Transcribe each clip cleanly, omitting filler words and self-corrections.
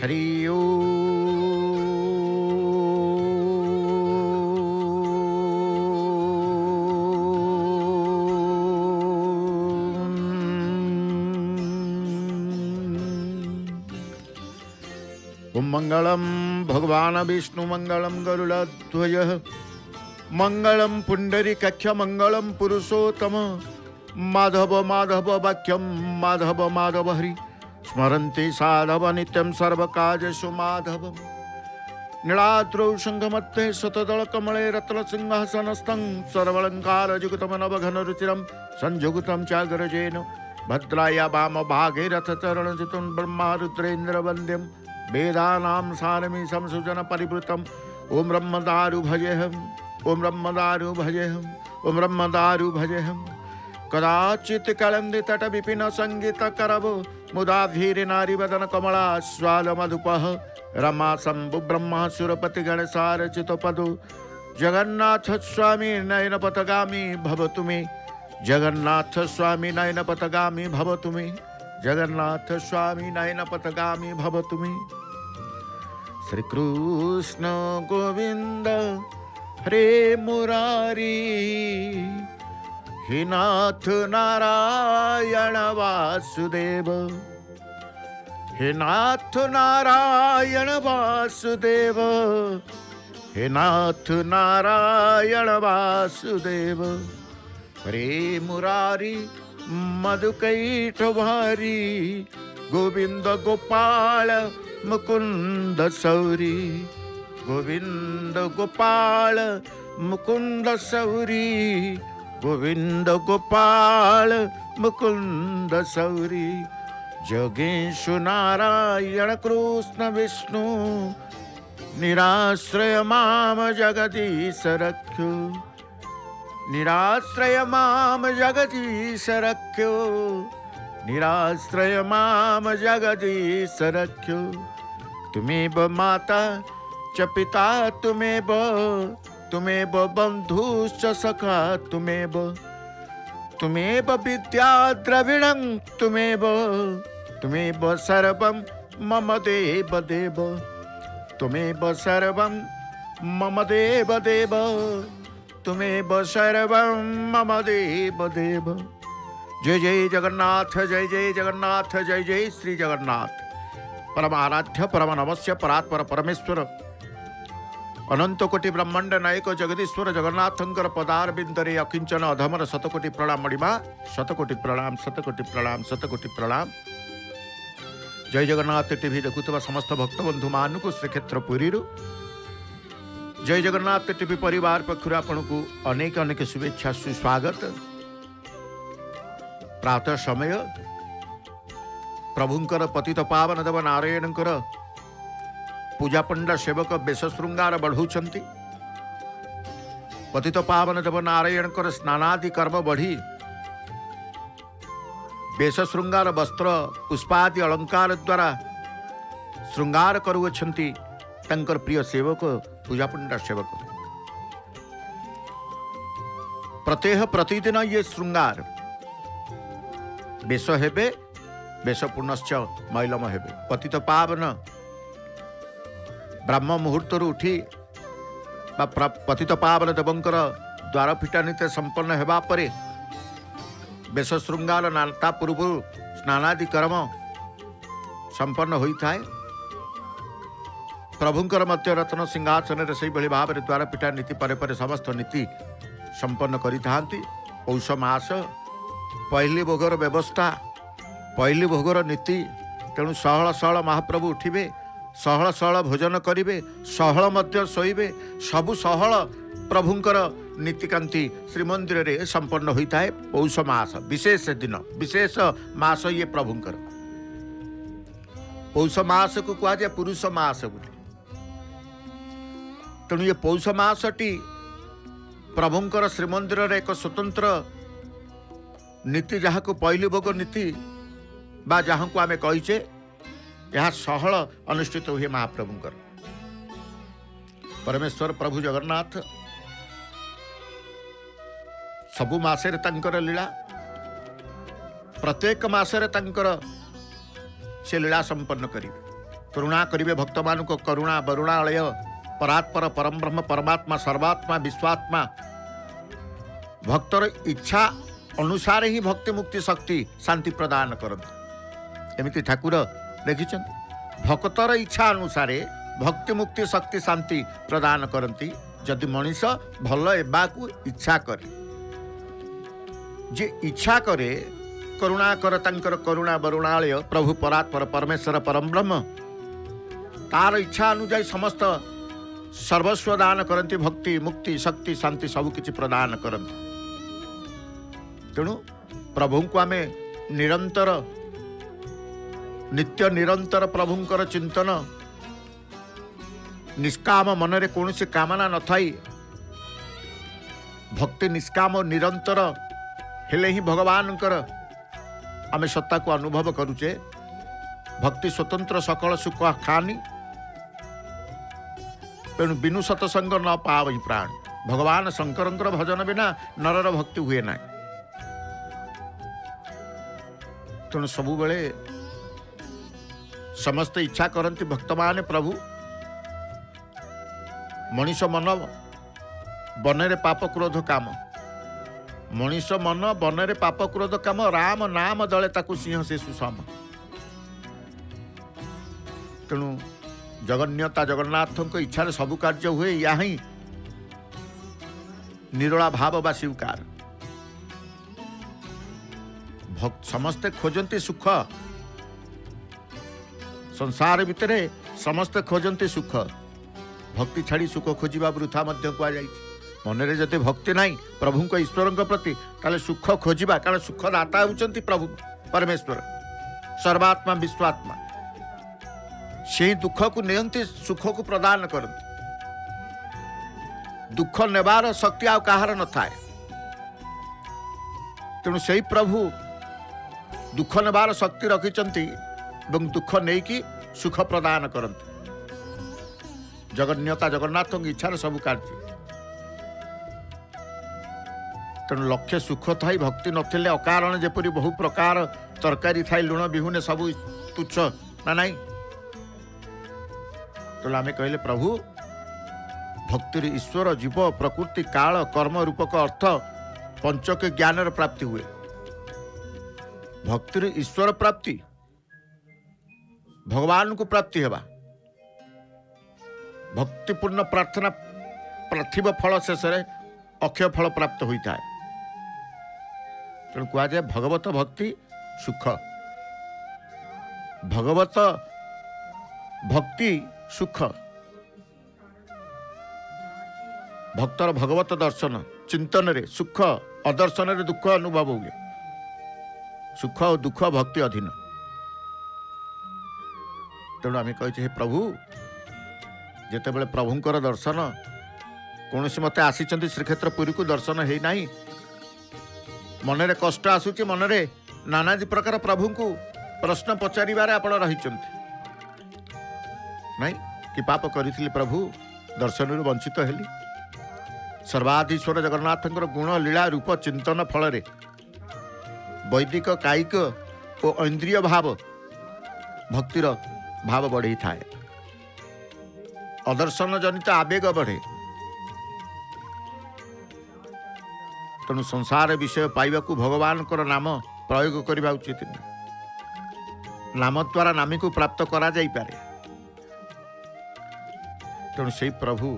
हरि ओम। ओम मंगलम भगवान विष्णु मंगलम गरुड़ध्वज मंगलम पुंडरीकाक्ष मंगलम पुरुषोत्तम माधव माधव वाक्यम माधव माधव हरि स्मरन्ति साधव नित्यं सर्वकार्येषु माधवम् नीलाद्रौ शङ्खमध्ये शतदल कमले रत्नसिंहासनस्थं सर्वालङ्कारयुक्तं नवघनरुचिरं संयुक्तं चाग्रजेन भद्राया वामभागे रथचरणजितं ब्रह्मारुद्रेन्द्रवन्द्यं वेदानां सारमि संसुजन परिवृतम् ॐ ब्रह्मदारु भजेऽहम् ॐ ब्रह्मदारु भजेऽहम् ॐ ब्रह्मदारु भजेऽहम् कदाचित् कलन्दि तट विपिन संगीत करवो मुदा धीरे नारी वदन कमला स्वाल मधुपः रमा शंभु ब्रह्मा सुरपति गणसार चितपदु जगन्नाथ स्वामी नयन पथगामी भवतु मे जगन्नाथ स्वामी नयन पथगामी भवतु मे जगन्नाथ स्वामी नयन पथगामी भवतु मे। श्री कृष्ण गोविंद हरे मुरारी हे नाथ नारायण वासुदेव हे नाथ नारायण वासुदेव हे नाथ नारायण वासुदेव हरे मुरारी मधुकैठ भारी गोविंद गोपाल मुकुंद सौरी गोविंद गोपाल मुकुंद सौरी गोविंद गोपाल मुकुंद सौरी जगेशु नारायण कृष्ण विष्णु निराश्रय माम जगदीश रख्यो निराश्रय माम जगदीश रख्यो निराश्रय माम जगदीश रख्यो तुम्हें माता च पिता तुम्हें बंधुश्च सखा तुम्हें विद्या द्रविणं तुम्हें सर्वं मम देव देव तुम्हें सर्वं मम देव देव तुम्हें सर्वं मम देव देव। जय जय जगन्नाथ जय जय जगन्नाथ जय जय श्री जगन्नाथ। परम आराध्य परम नमस्य परात्पर परमेश्वर अनंत कोटि ब्रह्मांड नायक जगदीश्वर जगन्नाथंकर पदार बिंदरे अकिंचन अधमर शतकोटि प्रणाम मणिमा शतकोटि प्रणाम शतकोटि प्रणाम शतकोटि प्रणाम। जय जगन्नाथ टीवी देखुवा समस्त भक्त बंधु मानक श्रीक्षेत्र पुरी जय जगन्नाथ टीवी परिवार पक्षर आपन को अनेक अनेक शुभेच्छा सुस्वागत। प्रातः समय प्रभुंकर पतित पावन देव नारायणकर पूजा पंडा सेवक बेश श्रृंगार बढ़ाऊँच पतित पावन देव नारायणकर स्नानादि कर्म बढ़ी बेश श्रृंगार वस्त्र पुष्पादि अलंकार द्वारा श्रृंगार करुछंती तंकर प्रिय सेवक पूजा पंडा सेवक प्रत्येह प्रतिदिन ये श्रृंगार बेश हेबे बेश पुनश्च मैलम हेबे पतित पावन ब्रह्म मुहूर्त उठी पतित पावन देवंकर द्वार फिटा नीति संपन्न हेबा परे बेश श्रृंगार नाता पूर्व स्नानादि कर्म संपन्न होता है। प्रभुंकर मध्य रत्न सिंहासन से भाव में द्वार पिठा नीति परे परे समस्त नीति संपन्न करिथांती। पौष मास पहली भोगर व्यवस्था पहली भोगर नीति तेणु सहल सहल महाप्रभु उठिबे सहल सहल भोजन करिवे सहल मध्य शोइबे सबु सहल प्रभुंकर नीतिकांति श्रीमंदिर रे संपन्न होता है। पौष मास विशेष दिन विशेष मास ये प्रभुंकर पौष मास को कहा जाए पुरुष मास बोली तेणु ये पौष मासटी प्रभुंकर श्रीमंदिर रे एक स्वतंत्र नीति जहाँ को पहली भोग नीति बा जहाँ को आमे कहीचे यह सहल अनुष्ठित हुए महाप्रभुंकर परमेश्वर प्रभु जगन्नाथ सबु मासेर तंकर लीला प्रत्येक मासरे तंकर से लीला संपन्न करिवे करुणा करिवे भक्त मान को करुणा वरुणालय परात्पर परम ब्रह्म परमात्मा सर्वात्मा विश्वात्मा भक्तर इच्छा अनुसार ही भक्ति मुक्ति शक्ति शांति प्रदान करते एमती ठाकुर देखिं भक्तर इच्छा अनुसार भक्ति मुक्ति शक्ति शांति प्रदान करती जदि मनीष भल एबाकू इच्छा करे जे इच्छा करे करुणा कर तांकर करुणा वरुणालय प्रभु परात्पर परमेश्वर परम ब्रह्म तार इच्छा अनुଯାୟୀ समस्त सर्वस्व दान करती भक्ति मुक्ति शक्ति शांति सब किछि प्रदान करती तेणु प्रभु को आमे निरंतर नित्य निरंतर प्रभुंकर चिंतन निष्काम मनरे कौन सी कामना न थाई भक्ति निष्काम निरंतर हेले ही भगवान आमे सत्ता को अनुभव करुचे भक्ति स्वतंत्र सकल सुख खानी तेणु बिनु सतसंग न पावई प्राण भगवान शंकर भजन बिना नरर भक्ति हुए ना तेणु सबु बेले समस्त इच्छा करती भक्त माने प्रभु मनीष मन बनरे पाप क्रोध काम मनीष मन बनरे पाप क्रोध काम राम नाम दले ताकू सिंह से सुसम तेणु जगन्यता जगन्नाथ इच्छा सबु कार्य हुए या ही निरोला भाव बा स्वीकार समस्ते खोजती सुख संसार भितर समस्ते खोजती सुख भक्ति छाड़ी सुख खोजा वृथा कहुई मनरे जदि भक्ति नहीं प्रभु को ईश्वर प्रति ताले सुख खोजा कारण सुखदाता होती प्रभु परमेश्वर सर्वात्मा विश्वात्मा से दुख को नियंती सुख को प्रदान करती दुख नेबार शक्ति आ कहार न थाए तेणु से प्रभु दुख नेबार शक्ति रखिंट दुख नहीं कि सुख प्रदान करती जगन्यता जगन्नाथ इच्छा सब कार्य तेणु लक्ष्य सुख थाई भक्ति नथिले अकारण जेपरी बहु प्रकार तरकारी थाई लुण बिहुने सब तुच्छ ना नहीं तेणु आम कहले प्रभु भक्ति ईश्वर जीव प्रकृति काल कर्म रूपक अर्थ पंचक ज्ञान प्राप्ति हुए भक्ति ईश्वर प्राप्ति भगवान को प्राप्ति हेबा भक्तिपूर्ण प्रार्थना पार्थिव फल शेष अक्षय फल प्राप्त होता है तेणु कहुए भगवत भक्ति सुख भगवत भक्ति सुख भक्तर भगवत दर्शन चिंतन रे सुख अदर्शन रे दुख अनुभव हुए सुख और दुख भक्ति अधीन तेणु आम कहे प्रभु जिते बड़े प्रभुंकर दर्शन कौन मते आसी श्रीक्षेत्र पुरी को दर्शन है ना मनरे कष्ट आसूची मनरे नानादी प्रकार प्रभु को प्रश्न पचारे आप रही नहीं कि पाप करी प्रभु दर्शन वंचित हेली सर्वाधीश्वर जगन्नाथ गुण लीला रूप चिंतन फल वैदिक कायिक और इंद्रिय भाव भक्तिर भाव बढ़ी थाए अदर्शन जनित आवेग बढ़े तेणु संसार विषय पाइबा भगवान नाम प्रयोग करने उचित नाम द्वारा नामी को प्राप्त करा जाई पारे तेणु से प्रभु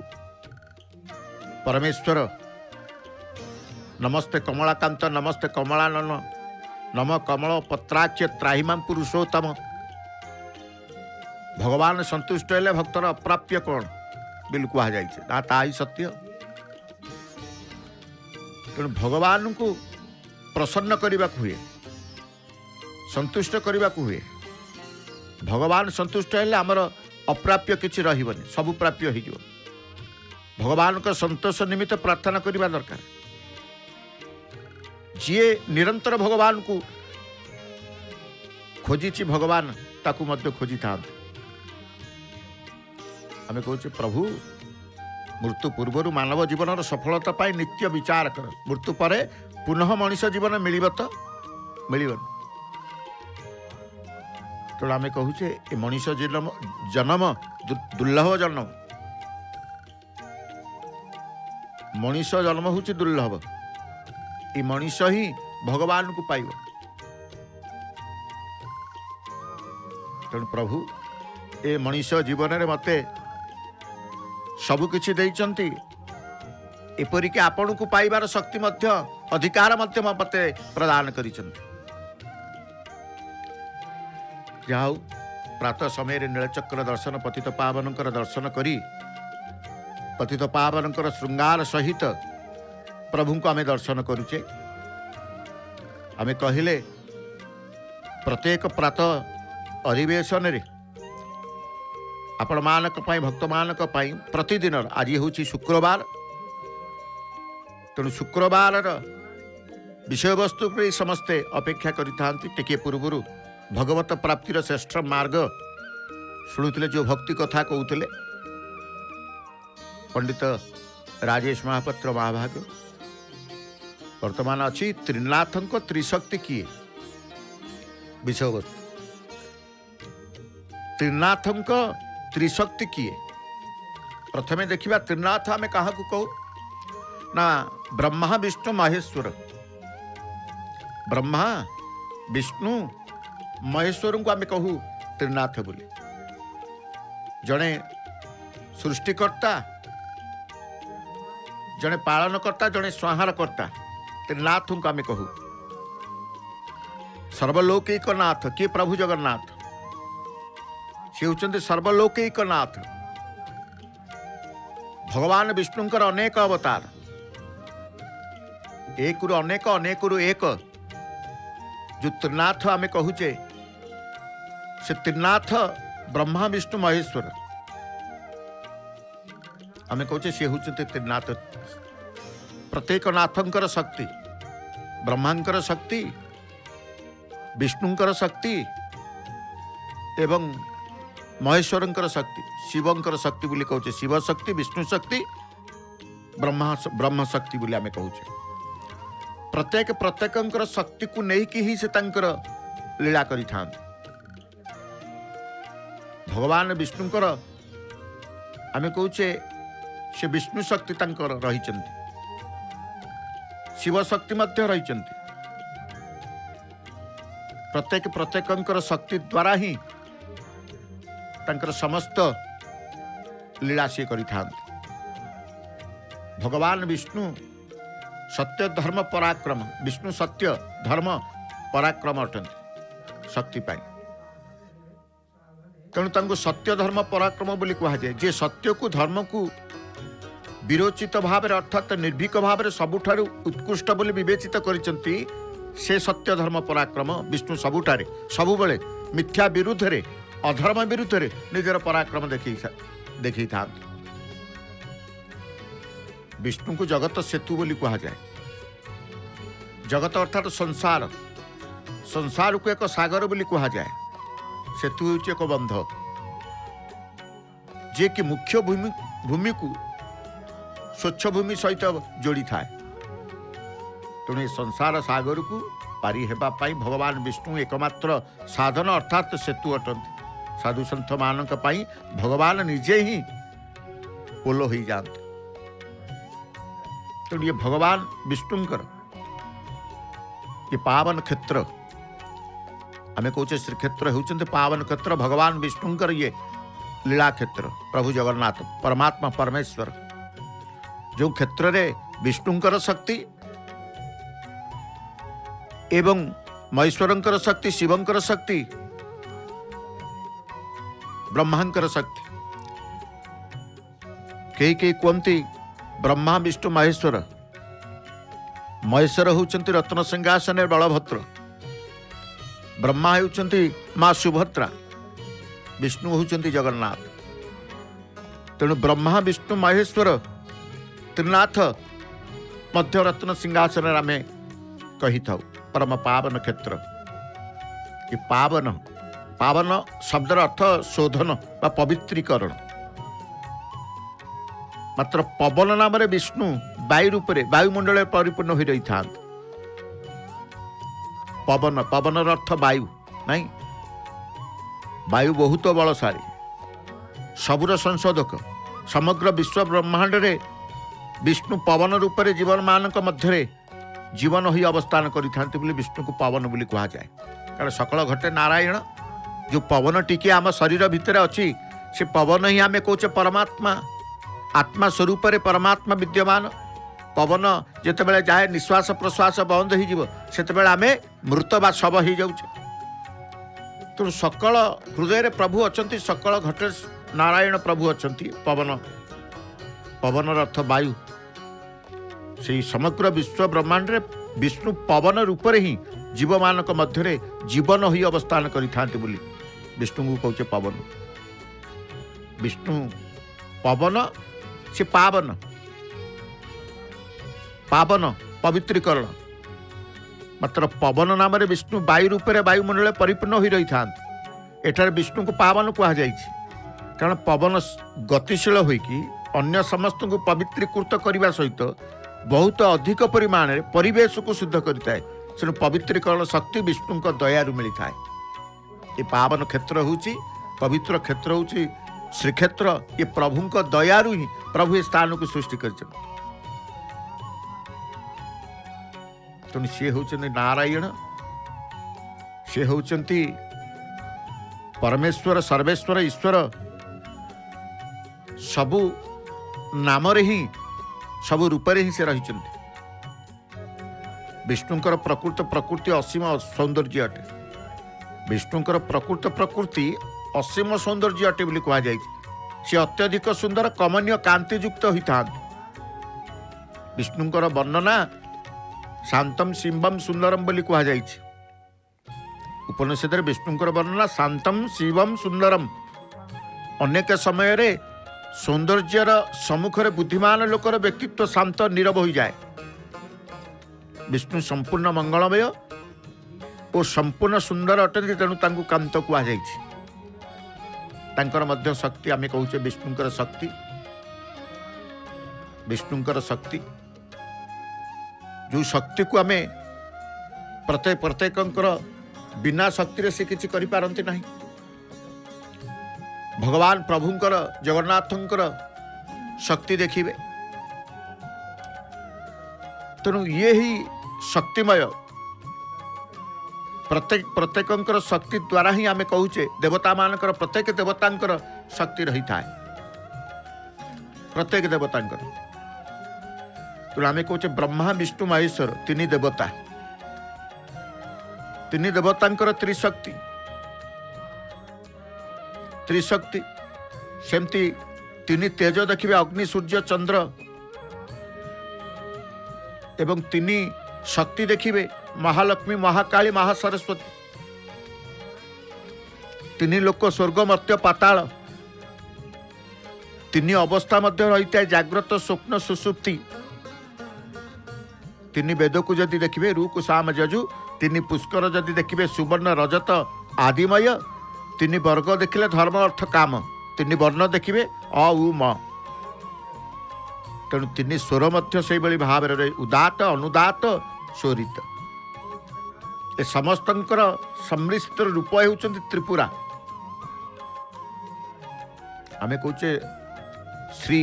परमेश्वर नमस्ते कमलाकांत नमस्ते कमलानन नम कमल पत्राक्ष त्राहिमां पुरुषोत्तम भगवान संतुष्ट हेले भक्तर अप्राप्य कौन बिल कहुई सत्य तेणु भगवान को प्रसन्न करने हुए संतुष्ट करने हुए भगवान संतुष्ट हेले आमर अप्राप्य किसी रही सबू प्राप्य हो भगवान को संतोष निमित्त प्रार्थना करने दरकार जी निरंतर भगवान को खोजी भगवान ताकू मध्य खोजी था आम कहे प्रभु मृत्यु पूर्व मानव जीवन सफलता पाई नित्य विचार कर मृत्यु पर पुनः मनुष्य जीवन मिल तो मिल तेणु आम कहूचे ये मनीष जन्म दुर्लभ जन्म। मनीष जन्म हूँ दुर्लभ। ये मनीष ही भगवान को पाइब। तेणु प्रभु ए मनीष जीवन में मते सबकिछि देइचंती, एपरिक आपण को पाइबार शक्ति मध्य अधिकार मते मते प्रदान करिचंती। जाऊ प्रातः समय नीलचक्र दर्शन पतित पावनकर दर्शन करी पतित पावनकर श्रृंगार सहित प्रभु को आम दर्शन करुचे। आम कहले प्रत्येक प्रातः अधिवेशन रे आपण मानक पाई भक्त मानक पाई प्रतिदिन आज हूँ शुक्रवार। तेणु शुक्रवार विषय वस्तु समस्ते अपेक्षा करते पूर्व भगवत प्राप्तिर श्रेष्ठ मार्ग शुणुते जो भक्ति कथा कहते पंडित राजेश महापात्र महाभाग। वर्तमान अच्छी त्रिनाथों त्रिशक्ति किए विषय वस्तु। त्रिनाथों त्रिशक्ति किए प्रथमे देखिबा त्रिनाथ आमे कहा कहू ना ब्रह्मा विष्णु महेश्वर। ब्रह्मा विष्णु महेश्वर को आमे कहू त्रिनाथ बोली। जड़े सृष्टिकर्ता जड़े पालनकर्ता जड़े संहारकर्ता त्रिनाथ को आमे कहू। सर्वलौकिक नाथ किए प्रभु जगन्नाथ। सी होचंते सर्वलौकिक नाथ। भगवान विष्णुंकर अनेक अवतार एक रु अनेक अनेक रु एक जो त्रिनाथ आमे कहूचे से त्रिनाथ ब्रह्मा विष्णु महेश्वर आमे कहूचे सी होचंते त्रिनाथ। प्रत्येक नाथंकर शक्ति ब्रह्मांकर शक्ति विष्णुंकर शक्ति एवं महेश्वरंकर शक्ति शिवंकर शक्ति बोली कहूचे। शिव शक्ति विष्णु शक्ति ब्रह्म शक्ति बोली आमे कहूचे। प्रत्येक प्रत्येकंकर शक्ति को नहीं ही से तंकर लीला करि थान। भगवान विष्णुंकर आमे कहूचे से विष्णु शक्ति तंकर रहिचंती, शिव शक्ति मध्य रहिचंती। प्रत्येक प्रत्येकंकर शक्ति द्वारा ही तंकर समस्त लीला से करि थान। भगवान विष्णु सत्य धर्म पराक्रम विष्णु सत्य धर्म पराक्रम अटंती शक्ति पाई। तेणु तांको सत्य धर्म पराक्रम बोली कहा जाए। जे सत्य को धर्म को विरोचित भाव अर्थात निर्भीक भाव सबुठारु उत्कृष्ट बोली विवेचित करिसंती से सत्य धर्म पराक्रम विष्णु सबुठारे सबुबले मिथ्या विरुद्ध रे अधर्म विरुद्ध रे निजर पराक्रम देखी था। विष्णु को जगत सेतु बोली कहा जाए। जगत अर्थात संसार संसार को एक सागर बोली कहा जाए। सेतु होची एक बंध जे कि मुख्य भूमि को स्वच्छ भूमि सहित जोड़ी थाए। तेणु संसार सागर को पारी हेबा पाई भगवान विष्णु एकमात्र साधन अर्थात सेतु अटंती। साधु सन्थ मानक पाई भगवान निजे ही पोल हो जाते। तेणु ये भगवान विष्णुंकर ये पावन क्षेत्र आमे कहूचे श्रीक्षेत्र होउचंते पावन क्षेत्र भगवान विष्णुंकर ये लीला क्षेत्र। प्रभु जगन्नाथ परमात्मा परमेश्वर जो क्षेत्र रे विष्णुंकर शक्ति एवं महेश्वरंकर शक्ति शिवंकर शक्ति ब्रह्मांकर शक्ति कई कहती ब्रह्मा विष्णु महेश्वर। महेश्वर होउचंती रत्न सिंहासन बलभद्र। ब्रह्मा होउचंती मां सुभद्रा। विष्णु होउचंती जगन्नाथ। तेणु ब्रह्मा विष्णु महेश्वर त्रिनाथ मध्य रत्न सिंहासन आमे कही था। परम पावन क्षेत्र कि पावन पावन शब्दर अर्थ शोधन बा पवित्रीकरण। मात्र पवन नाम विष्णु वायु रूप में वायुमंडल परिपूर्ण हो रही था। पवन पवन अर्थ वायु नहीं वायु बहुत बलशाली सबुर संशोधक समग्र विश्व ब्रह्मांड रे विष्णु पवन रूप से जीवन मानक मध्य जीवन ही अवस्थान करते विष्णु को पवन बोली कह जाए कारण सकल घटे नारायण जो पवन टिके आम शरीर भितर अच्छी से पवन ही आम कौचे परमात्मा आत्मा स्वरूप रे परमात्मा विद्यमान पवन जिते जाए निश्वास प्रश्वास बंद हो आम मृत बा शव हो जाऊे तेणु सकल हृदय प्रभु अच्छा सकल घटे नारायण प्रभु अच्छा पवन पवन अर्थ वायु से समग्र विश्व ब्रह्मांड रे विष्णु पवन रूप ही जीव मानक मध्य जीवन ही अवस्थान करते विष्णु को कहे पवन विष्णु पवन से पावन पावन पवित्रीकरण मात्र पवन नाम विष्णु वायु रूप से वायुमंडल परिपूर्ण हो रही था एठार विष्णु को पावन कह कारण पवन गतिशील होइकी अन्य समस्त को पवित्रीकृत करने सहित बहुत अधिक परिमाण में परिवेश को शुद्ध करता है तेणु पवित्रीकरण शक्ति विष्णु दयारू मिलता है ये पावन क्षेत्र होची पवित्र क्षेत्र होची श्रीक्षेत्र ये प्रभु दयारू ही प्रभु ये स्थान को सृष्टि कर तेणु सी होचंती नारायण सी होचंती परमेश्वर सर्वेश्वर ईश्वर सबु नाम ही सबु रूप ही से रही विष्णुकर प्रकृत प्रकृति असीम सौंदर्य अटे विष्णुकर प्रकृत प्रकृति असीम सौंदर्य अटे बोली कह जाए सी अत्यधिक सुंदर कमनीय कांतियुक्त होता विष्णुकर वर्णना शांतम शिवम सुंदरम बोली कह जाए उपनिषद विष्णुकर वर्णना शांतम शिवम सुंदरम अनेक समय रे सौंदर्यर सम्मुखें बुद्धिमान लोकर व्यक्तित्व शांत नीरव हो जाए विष्णु संपूर्ण मंगलमय और संपूर्ण सुंदर अटंती तेणु तांको कांत कह जाए शक्ति आम कहूचे विष्णुकर शक्ति विष्णुकर शक्ति जो शक्ति को आम प्रत्येक बिना शक्ति से किसी करि पारंती नहीं भगवान प्रभुंकर जगन्नाथंकर शक्ति देखिए तेणु ये ही शक्तिमय प्रत्येक शक्ति द्वारा ही आम कहूचे देवता मानकर प्रत्येक देवतांकर शक्ति रही था प्रत्येक देवतांकर तेणु आम कहूचे ब्रह्मा विष्णु महेश्वर तीन देवता तीन देवतांकर त्रिशक्ति त्रिशक्ति सेमती तीन तेज देखिए अग्नि सूर्य चंद्र एवं तीन शक्ति देखिए महालक्ष्मी महाकाली महासरस्वती तीन लोक स्वर्ग मर्त्य पाताल तीन अवस्था मध्य रही है जाग्रत स्वप्न सुसुप्ति तीन वेद को जदि देखिए रूक साम जजु तीन पुष्कर जदि देखिए सुवर्ण रजत आदिमय तीन वर्ग देखिले धर्म अर्थ काम तीन वर्ण देखिए अ उ म तेणु तीन स्वर मध्य से भाव उदात अनुदात स्वरित ए समस्तंकर सम्मिश्रित रूप होउछन्ति त्रिपुरा आमे कहूचे श्री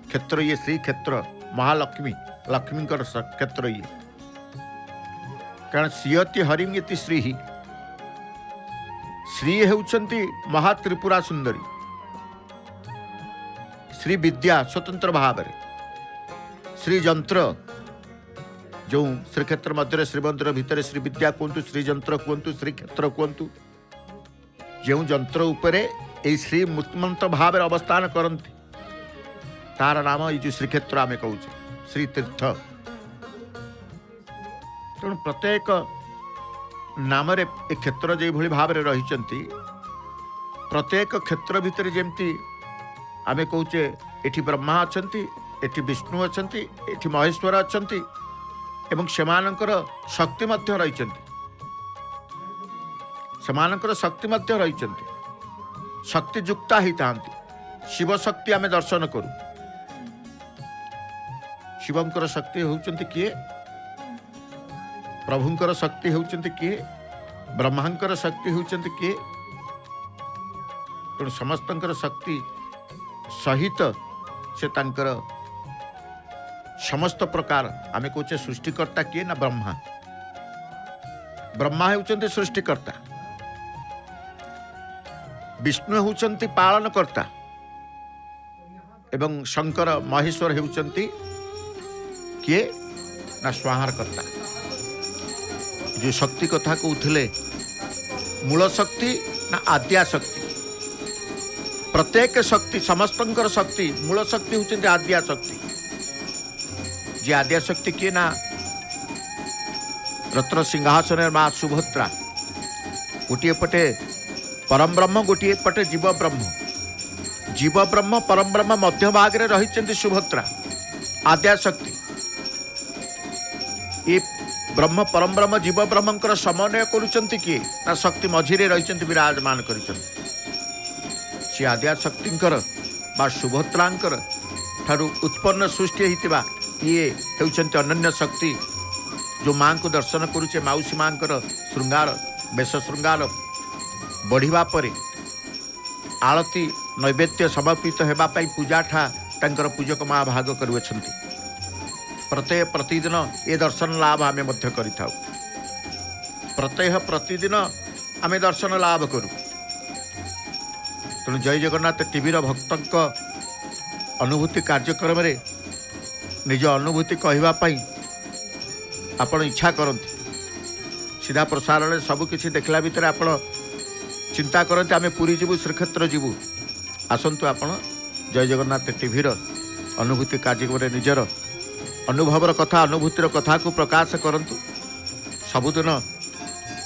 क्षेत्र ये श्री क्षेत्र महालक्ष्मी लक्ष्मींकर क्षेत्र ये कारण श्रीयति हरिम ये श्री ही श्री होउछन्ति महात्रिपुरा सुंदरी श्री विद्या स्वतंत्र भाव श्री जंत्र जो श्रीक्षेत्र मध्य श्रीमंदिर भितर श्री विद्या कहतु श्री जंत्र कहतु श्री क्षेत्र कहतु जो जंत्र उपरे ए श्री मूर्तिमंत भाव अवस्थान करती तार नाम ये श्रीक्षेत्र आम कहूँ श्री तीर्थ तेणु प्रत्येक नाम रे ए क्षेत्र जो भाव रही प्रत्येक क्षेत्र भितर जमती आम कहूचे एठी ब्रह्मा अच्छा एठी विष्णु अच्छा एठी महेश्वर अच्छा एवं सेमानंकर शक्ति मध्य रही सेमानंकर शक्ति मध्य रही शक्ति युक्ता ही था शिव शक्ति आम दर्शन करूँ शिवंकर शक्ति होउचंती किए प्रभुंकर शक्ति होउचंती किए ब्रह्मांकर शक्ति होउचंती किए तेणु समस्तंकर शक्ति सहित से तांकर समस्त प्रकार आम कहे सृष्टिकर्ता किए ना ब्रह्मा। ब्रह्मा होउचंती सृष्टिकर्ता, विष्णु होउचंती पालनकर्ता एवं शंकर महेश्वर होउचंती किए ना संहारकर्ता। जो शक्ति कथा कहते मूल शक्ति ना आद्या शक्ति। प्रत्येक शक्ति समस्तंकर शक्ति मूल शक्ति होउचंती आद्या शक्ति। जे आद्या शक्ति किए ना रत्न सिंहासन माँ सुभद्रा। गोटे पटे परम ब्रह्म, गोटे पटे जीव ब्रह्म। जीव ब्रह्म परम ब्रह्म मध्य भाग में रही सुभद्रा आद्या शक्ति। ये ब्रह्म परम ब्रह्म जीव ब्रह्मंकर समन्वय करुचंती किए ना शक्ति मझिरे रही विराजमान करिचंती। से आद्या शक्तिंकर बा सुभद्रांकर ठारू उत्पन्न सृष्टि होइतिबा ये हेउचंती अनन्य शक्ति। जो माँ को दर्शन करुचे माउसी माँ श्रृंगार बेश श्रृंगार बढ़िबा परे आरती नैवेद्य समर्पित हेबा पई पूजा ठा तांकर पूजक माँ भाग करुछंती। प्रत्यय प्रतिदिन ये दर्शन लाभ आमे मध्य करिथाउ। प्रत्यय प्रतिदिन आमे दर्शन लाभ करू। तेणु जय जगन्नाथ टीवी भक्तक अनुभूति कार्यक्रम रे निज अनुभूति कहवा पाई आपण इच्छा करते सीधा प्रसारण सबकिछि देखला भितर आपण चिंता करते आमे पुरी जीवु श्रीक्षेत्र जीवु। आसंतु आपण जय जगन्नाथ टीवी अनुभूति कार्यक्रम निजर अनुभवर कथा अनुभूतिर कथा को प्रकाश करंतु। सबुदिन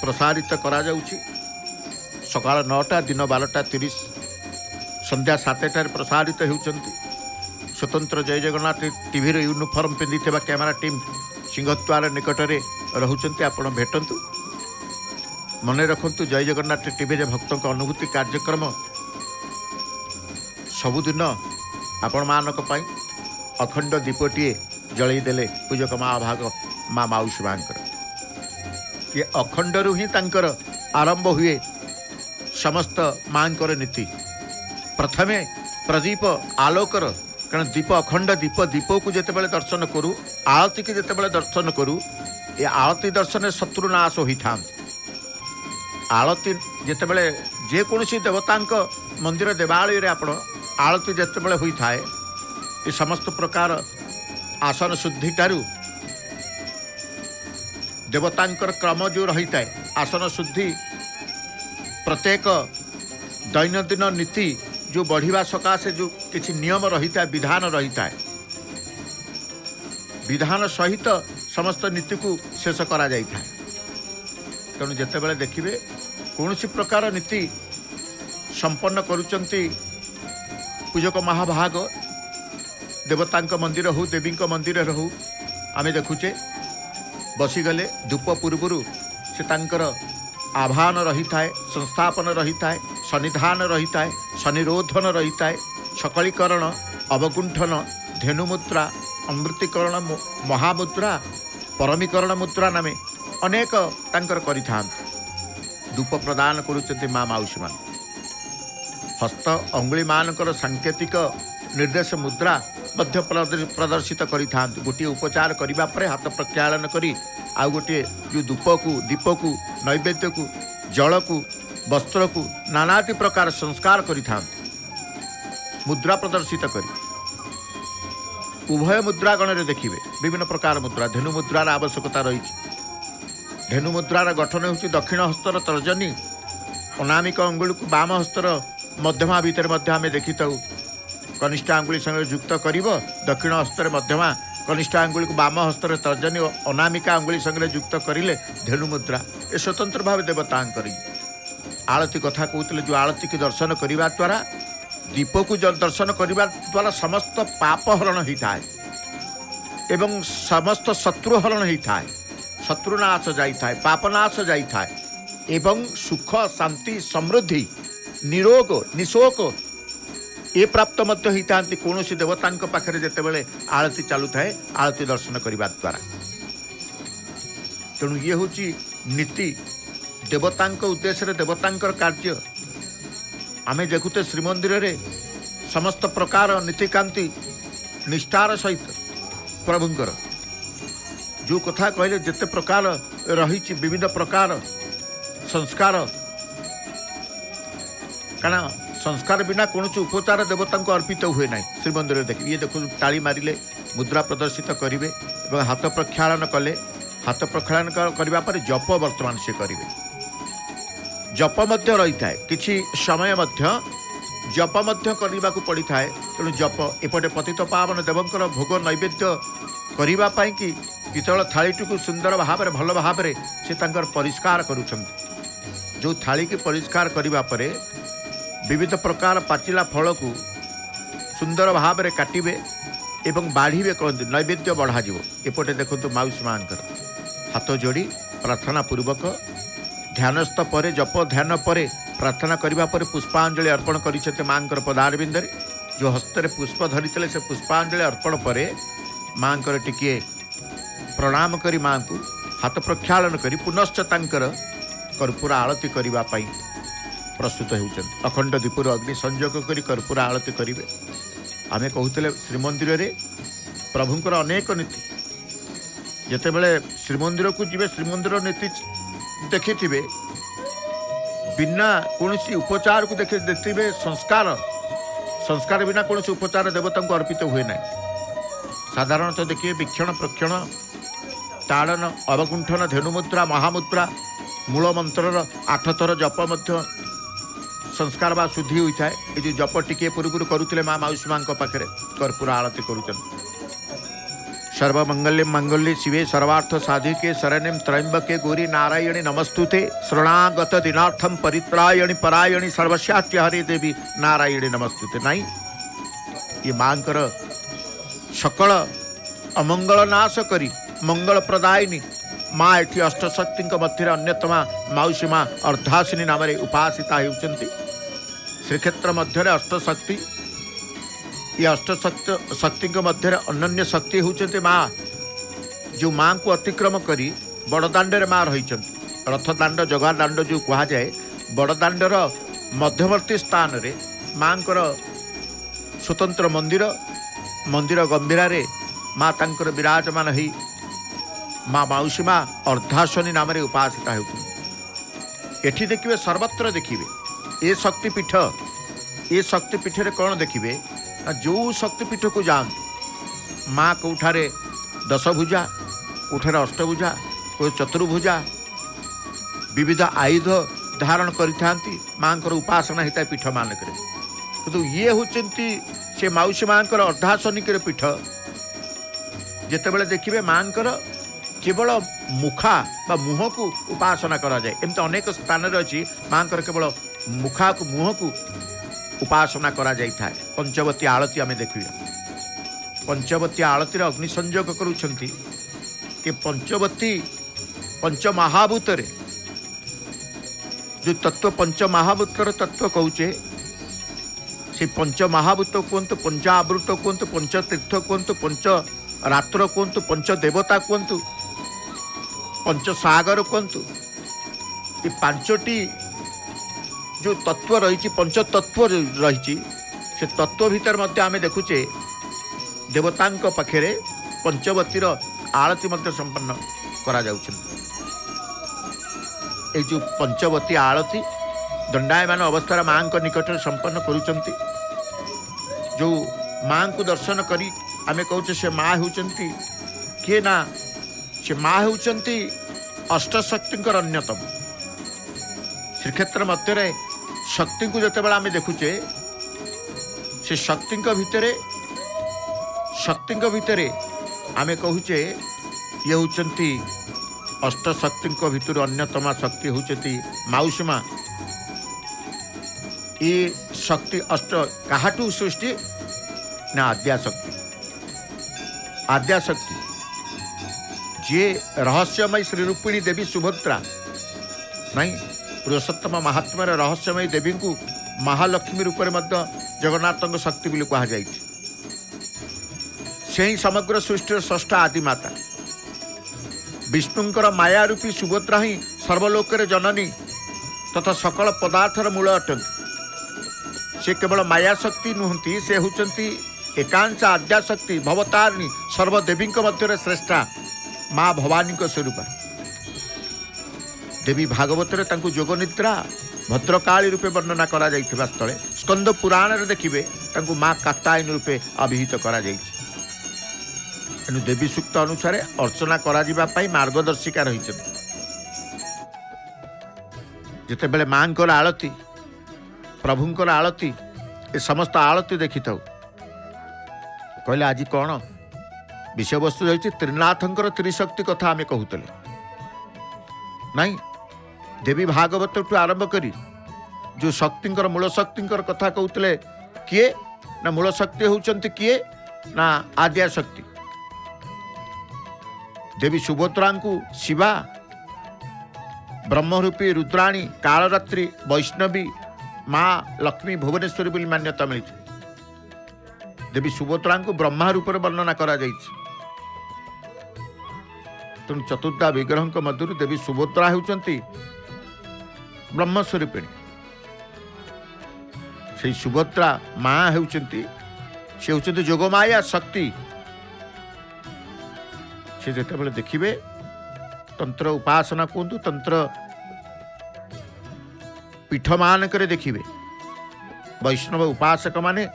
प्रसारित करा जाउछि सकाळ 9टा दिन 12:30 संध्या 7टार प्रसारित होउचंती। स्वतंत्र जय जगन्नाथ टीवी यूनिफॉर्म पिंधि कैमेरा टीम सिंहद्वार निकटरे रहुचंती। आपण भेटंतु मन रखंतु जय जगन्नाथ टीवी रे भक्तों का अनुभूति कार्यक्रम सबुदिन आपण मानक पाई अखंड दीपटीए जलई देले पूजक माँ भाग माँ माउसी मांकर। ये अखंड रु ही तांकर आरंभ हुए समस्त मांकर नीति। प्रथमे प्रदीप आलोकर कारण दीप अखंड दीप दीप को जितेबाला दर्शन करूँ आरती की जितेबाला दर्शन करूँ ये आरती दर्शन शत्रु नाश होता। आरती जितेबाला जेकोसी देवता मंदिर देवालय रे आपण आरती जितेबाला होता है ये समस्त प्रकार आसन शुद्धि ठारू देवतांकर क्रम जो रही है आसन शुद्धि प्रत्येक दैनंदिन नीति जो बढ़िया सकाशे जो किसी नियम रही है विधान रही है विधान सहित समस्त नीति को शेष करा जाय था। तेणु जितेबाला देखिए कौन सी प्रकार नीति संपन्न करुचंती पूजक महाभाग देवतांक मंदिर हो देवी मंदिर हो आमे देखुचे बसीगले धूप पूर्वर से तांकर आह्वान रही है संस्थापन रही है सन्निधान रही है सन्निरोधन रही है सकलीकरण अवगुंठन धेनुमुद्रा अमृतिकरण महामुद्रा परमीकरण मुद्रा नामे अनेक तांकर करिथांत। धूप प्रदान करुचंती माँ माउसी मान हस्त अंगुली मानकर सांकेतिक निर्देश मुद्रा मध्य प्रदर्शित करिथांत। गोटे उपचार करिबा परे हाथ प्रक्षालन करी आउ गोटे जो धूप को दीप को नैवेद्य को जल को वस्त्र को नानाति प्रकार संस्कार करिथांत। मुद्रा प्रदर्शित करी उभय मुद्रा गण रे देखिए विभिन्न प्रकार मुद्रा धेनु मुद्रार आवश्यकता रही। धेनु मुद्रार गठन होची दक्षिण हस्तर तर्जनी अनामिक अंगुली को बाम हस्तर मध्यमा भितर मध्य आमे देखिथाउ। कनिष्ठ आंगुली संगे युक्त करिब दक्षिण हस्तर मध्यमा कनिष्ठ आंगुली को बाम हस्तर तर्जनी अनामिका आंगुली संगे युक्त करिले धेनु मुद्रा। ए स्वतंत्र भाव देवता करी आरती कथा कहते जो आरती की दर्शन करने द्वारा दीप को दर्शन करने द्वारा समस्त पाप हरण होता है एवं समस्त शत्रु हरण होता है शत्रु नाश जाता है पाप नाश जाता है एवं सुख शांति समृद्धि निरोग निशोक ये प्राप्त मध्य होता कौन देवता पाखे जितेबाला आरती चालू थाए आरती दर्शन करने द्वारा। तेणु ये हूँ नीति देवतांक उद्देश्य देवतांकर कार्य आमे देखुते श्रीमंदिर रे समस्त प्रकार नीतिकांति निष्ठार सहित प्रभुंकर जो कथा कहले जिते प्रकार रही विविध प्रकार संस्कार कारण संस्कार बिना कौन उपचार देवता को अर्पित हुए ना श्रीमंदिर देख ये देखो ताली मारिले मुद्रा प्रदर्शित करेंगे और हाथ प्रक्षालन कले हाथ प्रक्षालन करने पर जप वर्तमान से करेंगे जप मध्य रही था कि समय मध्य जप मध्य करने को पड़ी था तेणु जप एपटे पतित पावन देवंकर भोग नैवेद्य करने कि पितल थालीटी को सुंदर भाव में भल भाव में से परिष्कार करुँच जो थाली की परिष्कार करने पर विविध प्रकार पाचिला फल को सुंदर भाव में काटे एवं बाढ़े कहते नैवेद्य बढ़ा एपटे देखो माउसी माँ हाथ जोड़ी प्रार्थना पूर्वक ध्यानस्थ पर जप ध्यान पर प्रार्थना करने पर पुष्पांजलि अर्पण कर माँ पदारविंदे जो हस्तर पुष्प धरी से पुष्पांजलि अर्पण पर माँ टिके प्रणाम करी माँ को हाथ प्रक्षालन करी पुनश्च तांकर कर्पूर आरती करने प्रस्तुत होती अखंड दीपुर अग्नि संयोग करी कर्पूर आरती करेंगे आमे कहते श्रीमंदिर रे प्रभुंकर अनेक नीति जिते बड़े श्रीमंदिर को जीवे श्रीमंदिर नीति देखि बिना कौन उपचार को देखिए संस्कार संस्कार बिना कौन उपचार देवता को अर्पित हुए ना साधारणतः देखिए वीक्षण प्रक्षण ताड़न अवगुंठन धेनुमुद्रा महामुद्रा मूल मंत्र 8 थर जप मध्य संस्कार बा शुद्धि होता है ये जप टिके पूर्व करुले माँ माउसी माँ पाखे कर्पूर आरती कर सर्वमंगल्य मंगल्य शिवे सर्वार्थ साधिके शरणिम त्रयंबके गौरी नारायणी नमस्तुते शरणागत दिनार्थम परित्रायणी परायणी सर्वस्याच्य हरे देवी नारायणी नमस्तुते नहीं ये माँ सकल अमंगल नाश करी मंगल प्रदायिनी माँ एठी अष्टशक्ति मध्य अन्यतमा माउसी माँ अर्धासिनी नाम उपासिता होती श्रीक्षेत्र मध्य अष्टशक्ति ये अष्टशक्ति मध्य अनन्य शक्ति होती माँ जो माँ को अतिक्रम करी बड़दाण्डे माँ रही रथदाण्ड जगादाण्ड जो कह जाए बड़दाण्डर मध्यवर्ती स्थान रे माँ स्वतंत्र मंदिर मंदिर गंभीर माँ तांकर विराजमान ही माँ माउसी माँ अर्धासनी नाम उपासिता होती एठी देखिए सर्वत्र देखिए ये शक्तिपीठ कौन देखिए जो शक्तिपीठ को जाते माँ कौठारे 10 भुजा कौठारे 8 भुजा कोई चतुर्भुजा विविध आयुध धारण करी माँ उपासना होता है पीठ मानक किंतु ये होती से माउसी माँ अर्धासनिक पीठ जितेबाला देखिए माँ केवल मुखा बा मुह को उपासना करा जाए एमती अनेक स्थान अच्छी माँ केवल मुखा को मुह को उपासना करा जाए पंचवती आरती आम देखिए पंचवती आरती अग्नि संयोग करुँच पंचवती पंचमहाभूत जो तत्व पंचमहाभूतर तत्व कहचे से पंचमहाभूत कहतु पंचावृत कहतु पंचतीर्थ कहतु पंच रात्र कहतु पंचदेवता कहतु पंचसागर कहतु ये 5टी जो तत्व रही पंचतत्व रही से तत्व भीतर मध्य आम देखुचे देवता पाखे पंचवतीर आरती संपन्न करा जो पंचवती आरती दंडायमान अवस्था माँ निकट संपन्न करुँच जो माँ को दर्शन करी आमे कहूँ से माँ होती किए ना से माँ होती अष्टशक्ति अन्यतम श्रीक्षेत्र मध्य शक्ति को जिते बड़ा आम देखुचे से शक्ति भितर आम कहूचे ये होती अष्टशक्ति भितर अन्यतमा शक्ति होती माउसी माँ ये शक्ति अष्ट काहाटू सृष्टि ना आद्याशक्ति जे रहस्यमयी श्री रूपिणी देवी सुभद्रा नहीं पुरुषोत्तम महात्मा रहस्यमयी देवी को महालक्ष्मी रूप में जगन्नाथ शक्ति बोली कह जाए से ही समग्र सृष्टि षष्ठ आदिमाता विष्णुंकर माया रूपी सुभद्रा ही सर्वलोक जननी तथा सकल पदार्थर मूल अटंती से केवल माया शक्ति नुहति से होचंती एकांश आद्या शक्ति भवतारिणी सर्वदेवी मध्य श्रेष्ठा माँ भवानी स्वरूपा देवी भागवत जोग निद्रा भद्रकाली रूपे वर्णना करा जाइथिबा स्थले स्कंद पुराण रे देखिबे माँ कात्यायनी रूपे अभिहित करा जाइछि। एनु देवी सूक्त अनुसार अर्चना करा जिबा पई मार्गदर्शिका रही जिते बेले माँ को आलती प्रभुंकर आलती ए समस्त आलती देखी था कहले आज कौन विषय वस्तु रही त्रिनाथंकर त्रिशक्ति कथा आम कहते नहीं देवी भागवत ठू आरंभ करी जो शक्तिंकर मूल शक्तिंकर कथा कहते किए ना मूल शक्ति होउचंती किए ना आद्या शक्ति देवी सुभद्रा को शिवा ब्रह्मरूपी रुद्राणी कालरात्रि वैष्णवी माँ लक्ष्मी भुवनेश्वरी बोली मान्यता मिली देवी सुभद्रा को ब्रह्मा रूप वर्णना करा तेणु चतुर्धा विग्रह मध्य देवी सुभद्रा होती ब्रह्मस्वरूपिणी से सुभद्रा माँ होती जोगमाया शक्ति से जिते देखिए तंत्र उपासना कहतु तंत्र पीठ मानक देखिए वैष्णव उपासक माने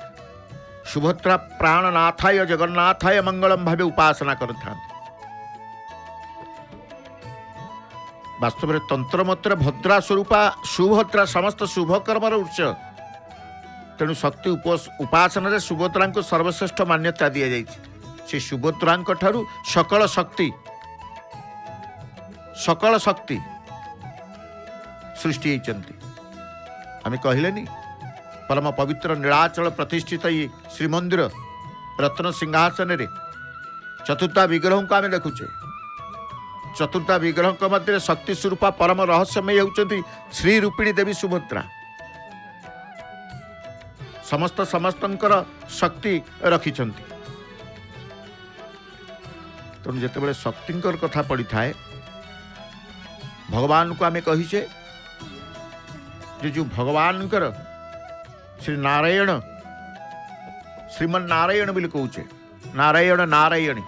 सुभद्रा प्राणनाथाय जगन्नाथाय मंगलम भावे उपासना करता वास्तव में तंत्र मत्र भद्रा स्वरूपा सुभद्रा समस्त शुभ कर्मर उत्स तेणु शक्ति उपासना रे सुभद्रा को सर्वश्रेष्ठ मान्यता दि जाइए से सुभद्रा ठारू सकल शक्ति सृष्टि होती आम कहलेनी परम पवित्र नीलाचल प्रतिष्ठित ये श्रीमंदिर रत्न सिंहासन रे चतुर्था विग्रह को आम देखुचे चतुर्था विग्रह मध्य शक्ति स्वरूपा परम रहस्यमय होती श्री रूपिणी देवी सुभद्रा समस्त शक्ति रखिछंती तेणु जिते शक्तिंकर कथा पड़ी थाए भगवान को आम कहीचे जो भगवान श्री नारायण श्रीमन नारायण बोली कहूचे नारायण नारायणी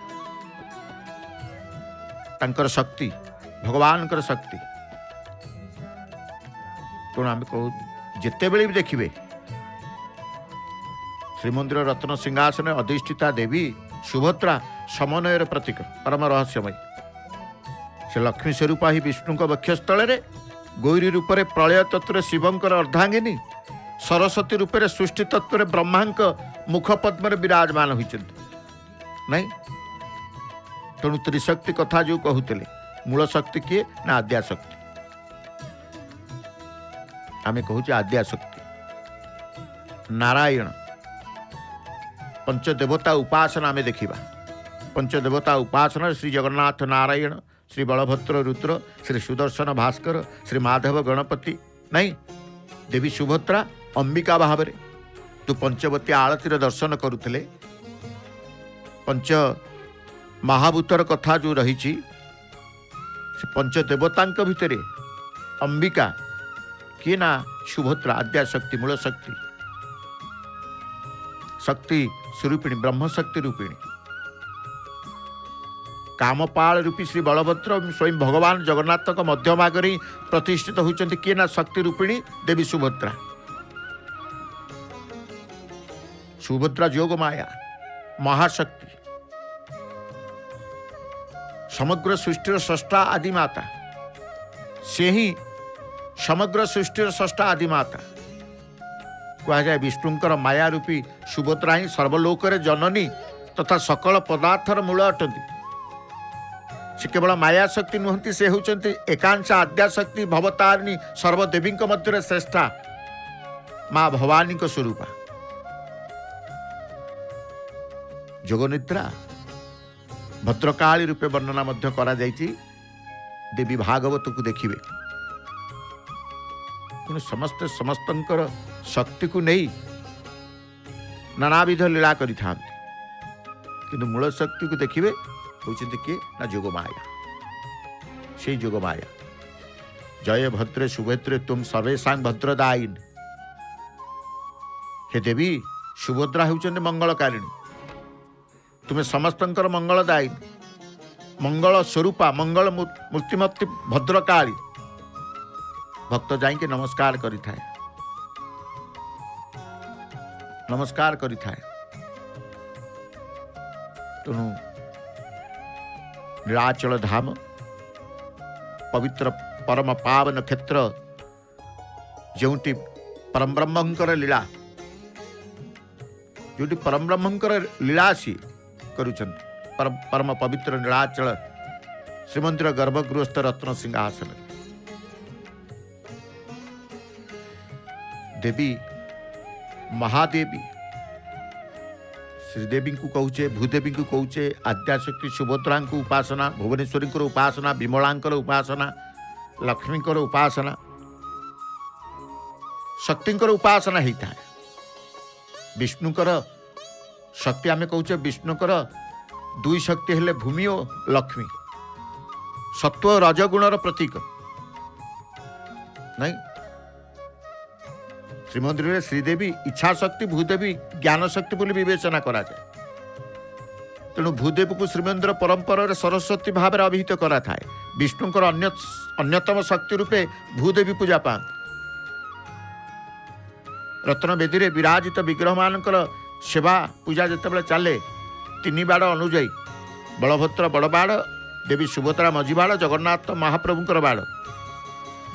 तांकर शक्ति भगवान शक्ति तेणु आम कहू जिते भी देखिए श्रीमंदिर रत्न सिंहासन अधिष्ठिता देवी सुभद्रा समन्वयर प्रतीक परम रहस्यमय से लक्ष्मी स्वरूपा ही विष्णु वक्षस्थल गौरी रूप से प्रलय तत्व शिवंकर अर्धांगिनी सरस्वती रूप से सृष्टि तत्व ब्रह्मा मुखपद्म विराजमान होती नहीं तेणु त्रिशक्ति कथा जो कहते मूल शक्ति किए ना आद्या शक्ति आम कहूँ आद्या शक्ति नारायण पंचदेवता उपासना आम देखा पंचदेवता उपासना श्री जगन्नाथ नारायण श्री बलभद्र रुद्र श्री सुदर्शन भास्कर श्री माधव गणपति नहीं देवी सुभद्रा अंबिका भाव तू पंचवती आलतीर दर्शन करुले पंच महाभूतर कथा जो रही पंचदेवता भितर अंबिका किए ना सुभद्रा आद्या शक्ति मूल शक्ति शक्ति स्वरूपिणी ब्रह्म शक्ति रूपिणी कामपाल रूपी श्री बलभद्र स्वयं भगवान जगन्नाथ मध्य भाग प्रतिष्ठित होती किए ना शक्ति रूपिणी देवी सुभद्रा सुभद्रा जोग माया महाशक्ति समग्र सृष्टिर स्रष्टा आदिमाता से ही समग्र सृष्टिर स्रष्टा आदिमाता कह जाए विष्णुंकर माया रूपी सुभद्रा ही सर्वलोक जननी तथा सकल पदार्थर मूल अटंती से केवल माया शक्ति नुहति से होती एकांश आद्या शक्ति भवतारिणी सर्वदेवी मध्य श्रेष्ठा माँ भवानी स्वरूपा जोगनिद्रा भद्रकाली रूपे वर्णना मध्य करा जाइछि देवी भागवत को देखिए समस्त समस्तंकर शक्ति को नहीं नानाविध लीला करि मूल शक्ति को देखिए होचंती किए ना जोगमाया से जोगमाया जय भद्रे सुभद्रे तुम सर्वेशा भद्रदायिनी हे देवी सुभद्रा होउचंदी मंगलकारिणी तुम्हें समस्तंकर मंगलदायी मंगल स्वरूपा मंगल मूर्तिमती भद्रकाली भक्त जाइके नमस्कार करिथाए नमस्कार करिथाए तेणु नीलाचल धाम पवित्र परम पावन क्षेत्र जोटी परम ब्रह्मंकर लीला जोटी परम ब्रह्मंकर लीला सी करुचंती परम पवित्र नीलाचल श्रीमंदिर गर्भगृहस्थ रत्न सिंहासन देवी महादेवी श्रीदेवी को कहूचे भूदेवी को कहूचे आद्याशक्ति सुभद्रा को उपासना भुवनेश्वरी उपासना विमलांकर उपासना लक्ष्मीकर उपासना शक्तिंकर उपासना होता है विष्णुकर शक्ति आम कहूचे विष्णुकर दुई शक्ति हेले भूमि और लक्ष्मी सत्व रजगुणर प्रतीक नहीं श्रीमंदिर में श्रीदेवी इच्छा शक्ति भूदेवी ज्ञान शक्ति बोली विवेचना करा जाए तेणु भूदेवी को श्रीमंदिर परंपरा सरस्वती भाव में अभिहित करा थाए विष्णुकर अन्यतम शक्ति रूपे भूदेवी पूजा पाते रत्न बेदी रे विराजित विग्रह मानकर सेवा पूजा जिते चले तीन बाड़ अनुजाई बलभद्र बड़ बाड़ देवी सुभद्रा मझी बाड़ जगन्नाथ महाप्रभुंकर बाड़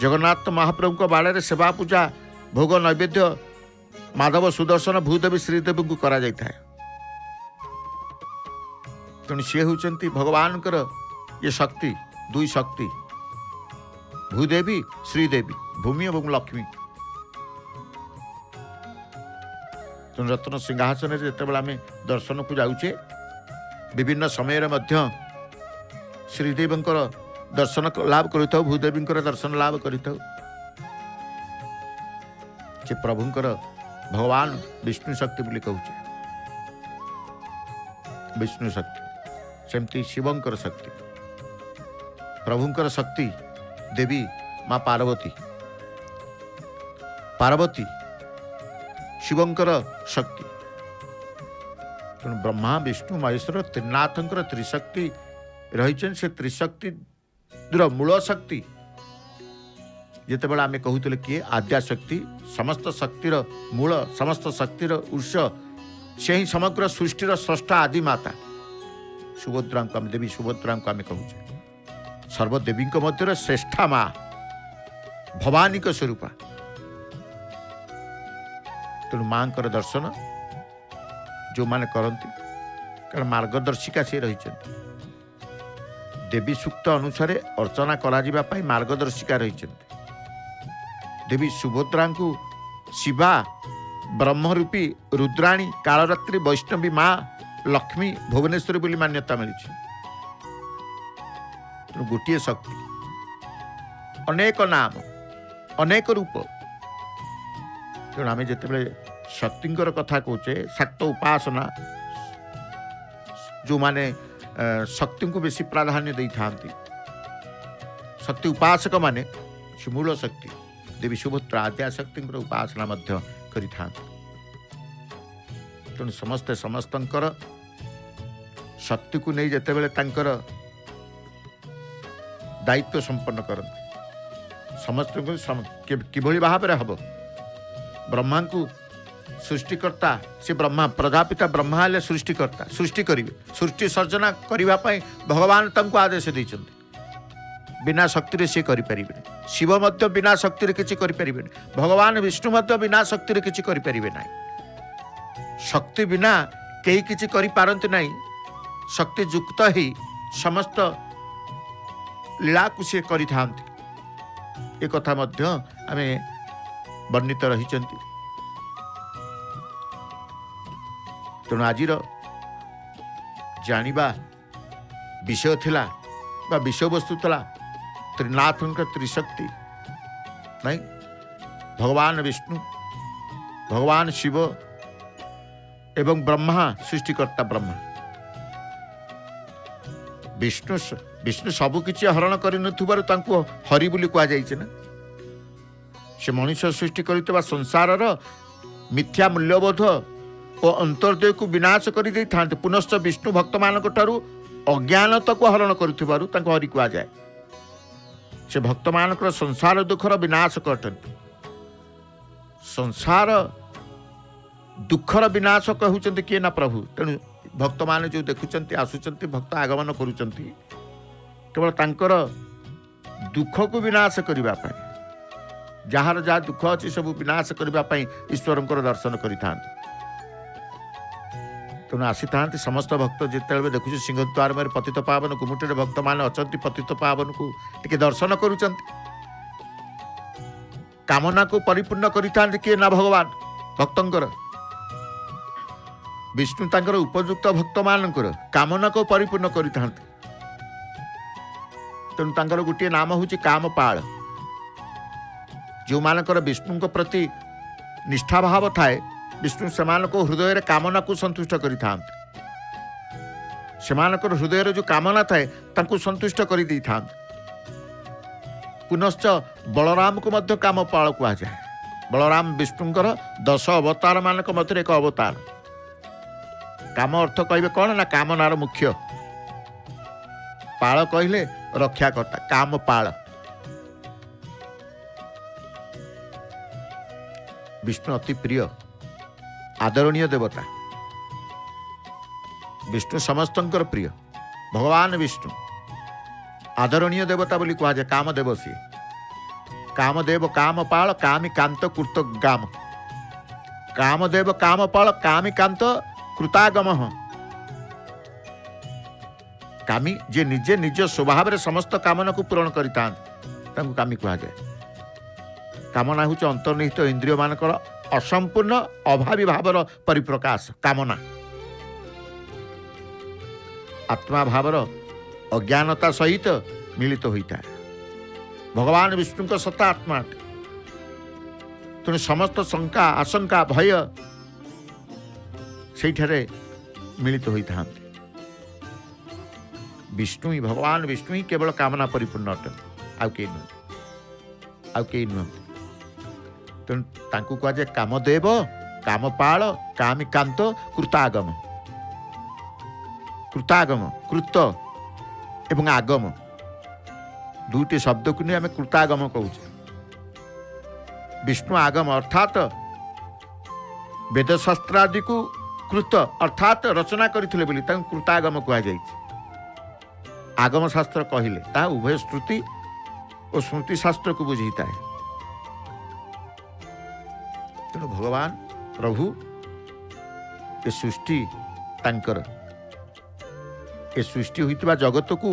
जगन्नाथ महाप्रभु बाड़े सेवा पूजा भोग नैवेद्य माधव सुदर्शन भूदेवी श्रीदेवी को करा जाय थाए तेणु सी होती भगवान ये शक्ति दुई शक्ति भूदेवी श्रीदेवी भूमि और लक्ष्मी तेणु रत्न सिंहासन जिते आम दर्शन को जाऊे विभिन्न समय श्रीदेवी दर्शन लाभ कर भूदेवी दर्शन लाभ कर प्रभुंकर भगवान विष्णु शक्ति बोली कहूचे विष्णु शक्ति सेमती शिवंकर शक्ति प्रभुंकर शक्ति देवी माँ पार्वती पार्वती शिवंकर शक्ति तेणु ब्रह्मा विष्णु महेश्वर त्रिनाथंकर त्रिशक्ति रही से त्रिशक्ति मूल शक्ति जिते बड़ा आम कहते किए आद्याशक्ति समस्त शक्तिर मूल समस्त शक्तिर उत्स से ही समग्र सृष्टिर स्रष्टा आदि माता सुभद्रा को आम देवी सुभद्रा को आम कहूचे सर्वदेवी मध्य श्रेष्ठा माँ भवानी का स्वरूपा तेणु माँ दर्शन जो माने करती कारण मार्गदर्शिका से रही देवी सूक्त अनुसार अर्चना करा मार्गदर्शिका रही देवी सुभद्रा को शिवा ब्रह्मरूपी रुद्राणी कालरात्रि वैष्णवी माँ लक्ष्मी भुवनेश्वरी बोली मान्यता मिली गोटे शक्ति अनेक नाम अनेक रूप तेणु आम जिते शक्तिंकर कथा कहचे शाक्त उपासना जो माने शक्ति को बेसी प्राधान्य दे था शक्ति उपासक माने मूल शक्ति देवी सुभद्रा आद्याशक्ति उपासना करि तेणु समस्ते समस्तंकर शक्ति को नहीं जिते बड़े दायित्व संपन्न करते समस्त किभली भाव में हम ब्रह्मा को सृष्टिकर्ता से ब्रह्मा प्रजापिता ब्रह्मा हेले सृष्टिकर्ता सृष्टि करेंगे सृष्टि सर्जना करने भगवान तमको आदेश देते बिना शक्ति से करें शिव मध्य बिना शक्ति किसी करें भगवान विष्णु मध्य बिना शक्ति किसी करें ना शक्ति बिना कहीं किसी करते ना शक्ति युक्त ही समस्त लीला को सी कर कथा आम वर्णित रही तेणु आज जानिबा विषय थिला बा विषय वस्तु थिला त्रिनाथन त्रिशक्ति नहीं भगवान विष्णु भगवान शिव एवं ब्रह्मा सृष्टिकर्ता ब्रह्मा विष्णु विष्णु सबकि हरण कर हरि बोली कह ना से मनुष्य सृष्टि कर संसार मिथ्या मूल्यबोध और अंतर्दय को विनाश कर दे था। पुनश्च विष्णु भक्त मान अज्ञानता को हरण कर हरि कह जाए। से भक्त मान संसार दुखर विनाश करते। संसार दुखर विनाश कहते किए ना प्रभु। तेणु भक्त मान जो देखुंट आसुंच भक्त आगमन करुँच केवल तांकर दुख को विनाश करने, जार जहाँ दुख अच्छी सब विनाश करने ईश्वर दर्शन करें। तेणु आसी था समस्त भक्त जिते देखुचे सिंहद्वार में पतित पावन गुमुटे भक्त मान अच्छा पतित पावन को टिके दर्शन करुँच। कामना को परिपूर्ण करें किए ना भगवान भक्तर। विष्णु तांकर उपयुक्त भक्त मानकर कामना को परिपूर्ण करें। तेणु तांकर गोटे नाम हूँ कामपाल। जो मानकर विष्णु प्रति निष्ठा भाव थाए विष्णु सेमान को हृदय कामना को संतुष्ट करें। सेमानकर हृदय जो कामना थाए तांको संतुष्ट कर दे था। पुनश्च बलराम को मध्य कामपाल कह जाए। बलराम विष्णुंकर 10 अवतार मानक मध्य एक अवतार। काम अर्थ कहे कौन ना कामनार मुख्य। पाल कहले रक्षाकर्ता कामपाल। विष्णु अति प्रिय आदरणीय देवता। विष्णु समस्तंकर प्रिय। भगवान विष्णु आदरणीय देवता बोली कह जाए। कामदेव सी कामदेव कामपाल कामी कांत कृत गाम। कामदेव कामपाल कामी कांत कृतागम। कामी जे निजे निज स्वभाव रे समस्त कामना को पूरण करिता कामी कह जाए। कामना हूँ अंतर्निहित इंद्रिय मानकर असंपूर्ण अभावी भावर परिप्रकाश। कामना आत्मा भावर अज्ञानता सहित मिलित होता है। भगवान विष्णु का सत्ता आत्मा। तेणु समस्त शंका आशंका भय से मिलित होता। विष्णु ही भगवान विष्णु ही केवल कामना परिपूर्ण अटन आउ कई नुह। तेणु तांकु कह जाए कामदेव कामपाल कामिकांत कृतागम। कृतागम कृत एवं आगम दुईटी शब्द को नहीं आम कृतागम कहूँ। विष्णु आगम अर्थात वेदशास्त्र आदि को कृत अर्थात रचना करथिले बोली कृतागम कह जाए। आगम शास्त्र कहले ता उभय श्रुति और स्मृति शास्त्र को बुझीता है। तेणु भगवान प्रभु ए सृष्टि तांकर ए सृष्टि होइतिबा जगत को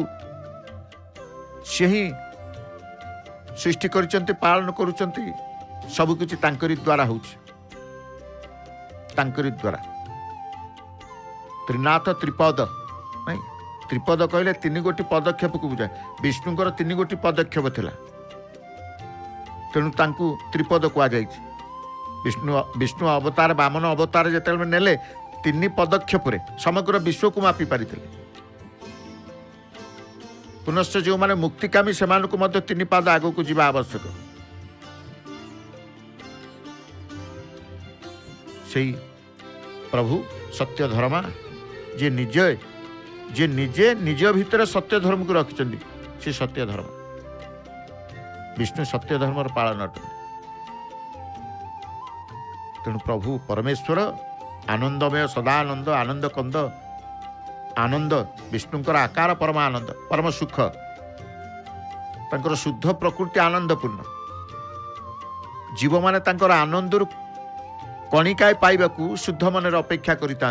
से ही सृष्टि करिसंते पालन करुचंती। सब किछि तांकरी द्वारा होछि। तांकरी द्वारा त्रिनाथ त्रिपद नहीं त्रिपद कहले 3 गोटी पदक्षेप को बुझाए। विष्णुଙ୍କର 3 गोटी पदक्षेप थिला। तेणु तांकु त्रिपद कह जाए। विष्णु अवतार वामन अवतार जिते नेले 3 पदक्षेप समग्र विश्व को मापी पारी। पुनश्च जो माने मुक्तिकामी से 3 पाद आग को जीवा आवश्यक। से प्रभु सत्य धर्मा जे निजे निज भीतर सत्य धर्म को रखिंट से सत्य धर्म। विष्णु सत्य धर्म पालन अटन। तेणु प्रभु परमेश्वर आनंदमय सदानंद आनंद कंद आनंद विष्णुंकर आकार परम आनंद परम सुख तांकर शुद्ध प्रकृति आनंदपूर्ण। जीव माने तांकर आनंद कणिकाय पाइबाकू शुद्ध मन अपेक्षा करिता।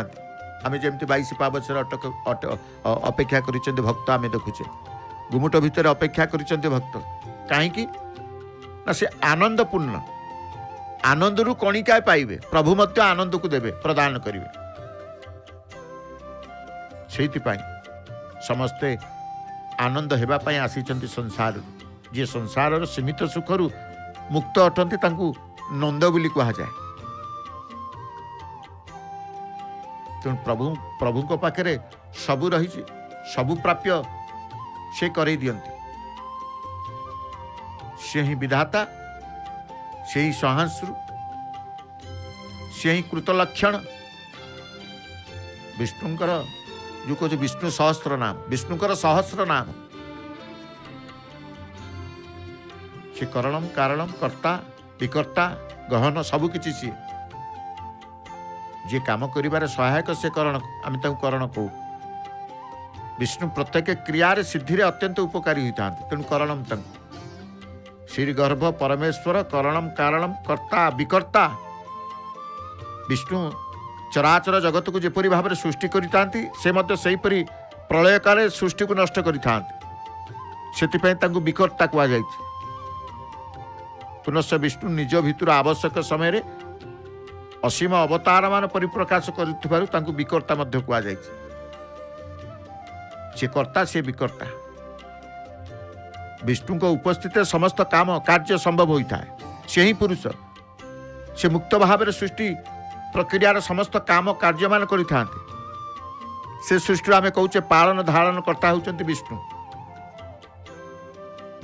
आमे जेमती 22 पावचर अपेक्षा करिसें भक्त आमे देखुचे। गुमुट भितर अपेक्षा करिसें भक्त कहीं ना से आनंदपूर्ण आनंद रु कणिकाय पाइबे। प्रभु मध्य आनंद को देवे प्रदान करिवे। सेइथिपाई समस्ते आनंद हेबा पाई आसीचंती संसार। जे संसार सीमित सुखरु मुक्त अटंती तांकु नंद बोली कहा जाए। तेणु प्रभु को पाखे सबू रही सबू प्राप्य से करई दियंती। से ही विधाता से ही सहांश्रु सी ही कृत लक्षण विष्णुंकर जो कह विष्णु सहस्र नाम विष्णुकर सहस्र नाम से करणम कारणम कर्ता विकर्ता गहन सबकि सी जे काम करिबार सहायक से करण आम करण कहू विष्णु प्रत्येक क्रियार सिद्धि रे अत्यंत उपकारी होता तेणु करणम श्री गर्भ परमेश्वर करणम कारणम कर्ता विकर्ता विष्णु चराचर जगत को जेपरी भाव में सृष्टि करितांती से मध्य सेहीपरि प्रलय काले सृष्टि को नष्ट करितांती सेतिपय तांकु विकर्ता कुआ जायछि पुनश्च विष्णु निज भितर आवश्यक समय रे असीम अवतार मान परिप्रकाश करुथिबारु तांकु विकर्ता मध्य कुआ जायछि से कर्ता से विकर्ता विष्णु को उपस्थित समस्त काम कार्य संभव होता है से ही पुरुष से मुक्त भाव में सृष्टि प्रक्रियार समस्त काम कार्य मान करिथांते से सृष्टि आम कहूचे पालन धारण कर्ता होचंती विष्णु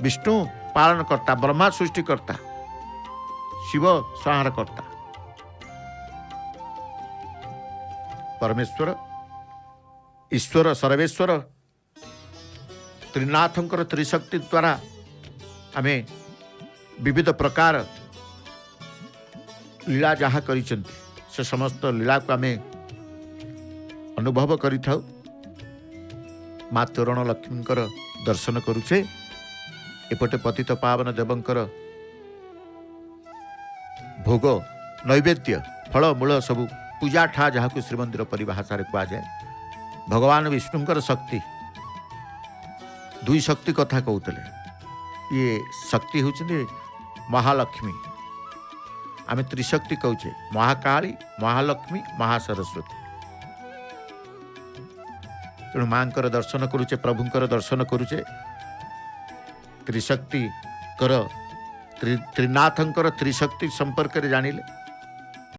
विष्णु पालन कर्ता ब्रह्मा सृष्टिकर्ता शिव संहार कर्ता परमेश्वर ईश्वर सर्वेश्वर त्रिनाथंकर त्रिशक्ति द्वारा आमे विविध प्रकार लीला जहाँ करिसेंती से समस्त लीला को आमे अनुभव करिथाउ माँ तोरण लक्ष्मींकर दर्शन करुचे एपटे पतित पावन देवंकर भोग नैवेद्य फल मूल सबु पूजा ठा जहाँ को श्रीमंदिर परिभाषा कह जाए भगवान विष्णुंकर शक्ति दुई शक्ति कथा कहते ये शक्ति होती महालक्ष्मी आम त्रिशक्ति कहचे महाकाली महालक्ष्मी महासरस्वती तेणु माँ दर्शन करुचे प्रभुंकर दर्शन करुचे त्रिशक्ति कर त्रिनाथंकर त्रिशक्ति संपर्क में जानिले